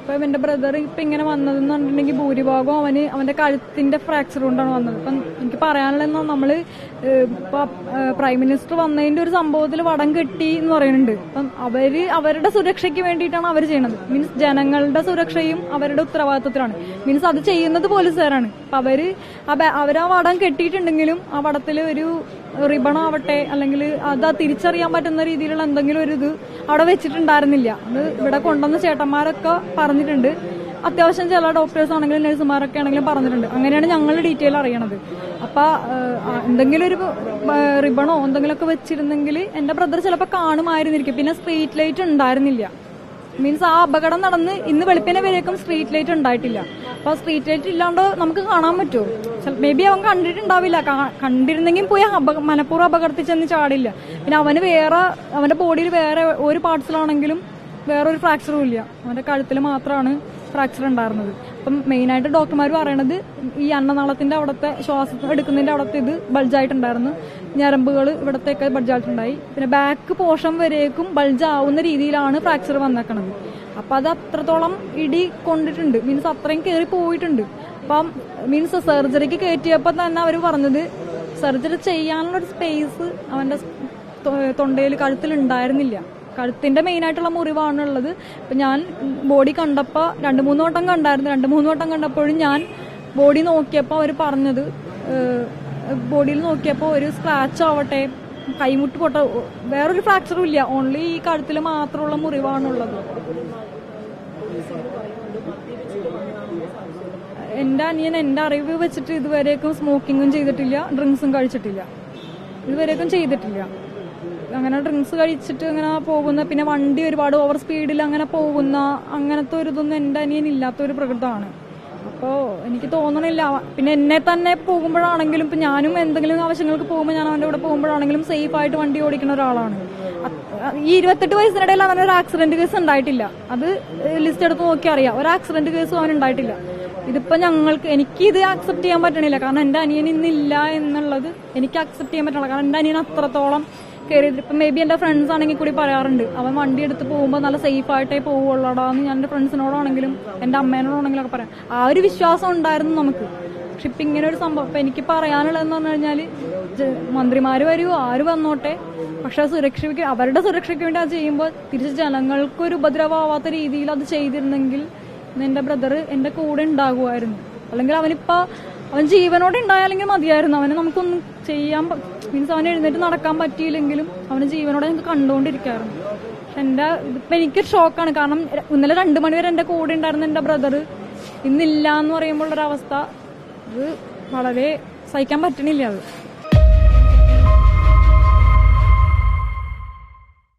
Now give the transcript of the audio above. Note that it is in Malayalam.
ഇപ്പൊ എന്റെ ബ്രദർ ഇപ്പൊ ഇങ്ങനെ വന്നതെന്ന് പറഞ്ഞിട്ടുണ്ടെങ്കിൽ ഭൂരിഭാഗം അവന്റെ കഴുത്തിന്റെ ഫ്രാക്ചർ കൊണ്ടാണ് വന്നത്. ഇപ്പം എനിക്ക് പറയാനുള്ളതെന്ന് നമ്മള് ഇപ്പൊ പ്രൈം മിനിസ്റ്റർ വന്നതിന്റെ ഒരു സംഭവത്തിൽ വടം കെട്ടി എന്ന് പറയുന്നുണ്ട്. അപ്പം അവരുടെ സുരക്ഷയ്ക്ക് വേണ്ടിയിട്ടാണ് അവർ ചെയ്യണത്. മീൻസ് ജനങ്ങളുടെ സുരക്ഷയും അവരുടെ ഉത്തരവാദിത്വത്തിലാണ്. മീൻസ് അത് ചെയ്യുന്നത് പോലീസുകാരാണ്. അപ്പൊ അവരാ വടം കെട്ടിയിട്ടുണ്ടെങ്കിലും ആ വടത്തില് ഒരു റിബൺ ആവട്ടെ അല്ലെങ്കിൽ അത് തിരിച്ചറിയാൻ പറ്റുന്ന രീതിയിലുള്ള എന്തെങ്കിലും ഒരു ഇത് അവിടെ വെച്ചിട്ടുണ്ടായിരുന്നില്ല. അത് ഇവിടെ കൊണ്ടുവന്ന ചേട്ടന്മാരൊക്കെ പറഞ്ഞിട്ടുണ്ട്. അത്യാവശ്യം ചില ഡോക്ടേഴ്സ് ആണെങ്കിലും നഴ്സുമാരൊക്കെ ആണെങ്കിലും പറഞ്ഞിട്ടുണ്ട്. അങ്ങനെയാണ് ഞങ്ങൾ ഡീറ്റെയിൽ അറിയണത്. അപ്പൊ എന്തെങ്കിലും ഒരു റിബണോ എന്തെങ്കിലുമൊക്കെ വെച്ചിരുന്നെങ്കിൽ എന്റെ ബ്രദർ ചിലപ്പോൾ കാണുമായിരുന്നിരിക്കും. പിന്നെ സ്ട്രീറ്റ് ലൈറ്റ് ഉണ്ടായിരുന്നില്ല. മീൻസ് ആ അപകടം നടന്ന് ഇന്ന് വെളുപ്പിനെ വരേക്കും സ്ട്രീറ്റ് ലൈറ്റ് ഉണ്ടായിട്ടില്ല. അപ്പൊ സ്ട്രീറ്റ് ലൈറ്റ് ഇല്ലാണ്ട് നമുക്ക് കാണാൻ പറ്റുമോ? മേ ബി അവൻ കണ്ടിട്ടുണ്ടാവില്ല. കണ്ടിരുന്നെങ്കിൽ പോയി മനഃപൂർവ്വം അപകടത്തിൽ ചെന്ന് ചാടില്ല. പിന്നെ അവന്റെ ബോഡിയിൽ വേറെ ഒരു പാർട്സിലാണെങ്കിലും വേറൊരു ഫ്രാക്ചറും ഇല്ല. അവന്റെ കഴുത്തിൽ മാത്രമാണ് ഫ്രാക്ചർ ഉണ്ടായിരുന്നത്. അപ്പം മെയിനായിട്ട് ഡോക്ടർമാർ പറയണത് ഈ അന്നനാളത്തിന്റെ അവിടുത്തെ ശ്വാസം എടുക്കുന്നതിന്റെ അവിടുത്തെ ഇത് ബൾജായിട്ടുണ്ടായിരുന്നു. ഞരമ്പുകൾ ഇവിടത്തേക്ക് ബൾജായിട്ടുണ്ടായി. പിന്നെ ബാക്ക് പോർഷൻ വരേക്കും ബൾജ് ആവുന്ന രീതിയിലാണ് ഫ്രാക്ചർ വന്നേക്കണത്. അപ്പൊ അത് അത്രത്തോളം ഇടി കൊണ്ടിട്ടുണ്ട്. മീൻസ് അത്രയും കയറി പോയിട്ടുണ്ട്. അപ്പം മീൻസ് സർജറിക്ക് കയറ്റിയപ്പോ തന്നെ അവർ പറഞ്ഞത് സർജറി ചെയ്യാനുള്ള ഒരു സ്പേസ് അവന്റെ തൊണ്ടയിൽ കഴുത്തിൽ ഉണ്ടായിരുന്നില്ല. കഴുത്തിന്റെ മെയിൻ ആയിട്ടുള്ള മുറിവാണുള്ളത്. ഇപ്പൊ ഞാൻ ബോഡി കണ്ടപ്പോ 2-3 വട്ടം കണ്ടായിരുന്നു. 2-3 വട്ടം കണ്ടപ്പോഴും ഞാൻ ബോഡി നോക്കിയപ്പോ അവർ പറഞ്ഞത് ബോഡിയിൽ നോക്കിയപ്പോ ഒരു സ്ക്രാച്ച് ആവട്ടെ കൈമുട്ട് പൊട്ട വേറൊരു ഫ്രാക്ചറും ഇല്ല. ഓൺലി ഈ കഴുത്തിൽ മാത്രമുള്ള മുറിവാണുള്ളത്. എന്റെ അനിയൻ എന്റെ അറിവ് വെച്ചിട്ട് ഇതുവരേക്കും സ്മോക്കിങ്ങും ചെയ്തിട്ടില്ല, ഡ്രിങ്ക്സും കഴിച്ചിട്ടില്ല. ഇതുവരേക്കും ചെയ്തിട്ടില്ല. അങ്ങനെ ഡ്രിങ്ക്സ് കഴിച്ചിട്ട് ഇങ്ങനെ പോകുന്ന, പിന്നെ വണ്ടി ഒരുപാട് ഓവർ സ്പീഡിൽ അങ്ങനെ പോകുന്ന അങ്ങനത്തെ ഒരു ഇതൊന്നും എന്റെ അനിയൻ ഇല്ലാത്തൊരു പ്രകൃതമാണ്. അപ്പോ എനിക്ക് തോന്നണില്ല. പിന്നെ എന്നെ തന്നെ പോകുമ്പോഴാണെങ്കിലും ഇപ്പൊ ഞാനും എന്തെങ്കിലും ആവശ്യങ്ങൾക്ക് പോകുമ്പോൾ ഞാൻ അവന്റെ കൂടെ പോകുമ്പോഴാണെങ്കിലും സേഫ് ആയിട്ട് വണ്ടി ഓടിക്കുന്ന ഒരാളാണ്. ഈ 28 വയസ്സിനിടയിൽ അങ്ങനെ ഒരു ആക്സിഡന്റ് കേസ് ഉണ്ടായിട്ടില്ല. അത് ലിസ്റ്റ് എടുത്ത് നോക്കി അറിയാം. ഒരു ആക്സിഡന്റ് കേസും അവൻ ഉണ്ടായിട്ടില്ല. ഇതിപ്പോ എനിക്ക് ഇത് അക്സെപ്റ്റ് ചെയ്യാൻ പറ്റണില്ല. കാരണം എന്റെ അനിയൻ ഇന്നില്ല എന്നുള്ളത് എനിക്ക് അക്സെപ്റ്റ് ചെയ്യാൻ പറ്റണില്ല. കാരണം എന്റെ അനിയൻ അത്രത്തോളം കയറിയത്. ഇപ്പൊ മേ ബി എന്റെ ഫ്രണ്ട്സ് ആണെങ്കിൽ കൂടി പറയാറുണ്ട് അവൻ വണ്ടി എടുത്ത് പോകുമ്പോൾ നല്ല സേഫ് ആയിട്ടേ പോവുള്ളടാന്ന്. ഞാൻ എന്റെ ഫ്രണ്ട്സിനോടാണെങ്കിലും എന്റെ അമ്മേനോടാണെങ്കിലും ഒക്കെ പറയാം. ആ ഒരു വിശ്വാസം ഉണ്ടായിരുന്നു നമുക്ക്. പക്ഷെ ഇപ്പൊ ഇങ്ങനെ ഒരു സംഭവം ഇപ്പൊ എനിക്ക് പറയാനുള്ളതെന്ന് പറഞ്ഞു കഴിഞ്ഞാല് മന്ത്രിമാര് വരുമോ ആര് വന്നോട്ടെ, പക്ഷെ അവരുടെ സുരക്ഷയ്ക്ക് വേണ്ടി അത് ചെയ്യുമ്പോൾ തിരിച്ച് ജനങ്ങൾക്കൊരു ഉപദ്രവമാവാത്ത രീതിയിൽ അത് ചെയ്തിരുന്നെങ്കിൽ എന്റെ ബ്രദർ എന്റെ കൂടെ ഉണ്ടാകുമായിരുന്നു. അല്ലെങ്കിൽ അവൻ ജീവനോടെ ഉണ്ടായാലെങ്കിൽ മതിയായിരുന്നു. അവനെ നമുക്കൊന്നും ചെയ്യാൻ മീൻസ് അവന് എഴുന്നേറ്റ് നടക്കാൻ പറ്റിയില്ലെങ്കിലും അവന് ജീവനോടെ നമുക്ക് കണ്ടുകൊണ്ടിരിക്കായിരുന്നു. പക്ഷെ ഇപ്പൊ എനിക്കൊരു ഷോക്കാണ്. കാരണം ഇന്നലെ 2 മണിവരെ എന്റെ കൂടെ ഉണ്ടായിരുന്ന എന്റെ ബ്രദർ ഇന്നില്ല എന്ന് പറയുമ്പോഴുള്ളൊരവസ്ഥ ഇത് വളരെ സഹിക്കാൻ പറ്റണില്ല. അത്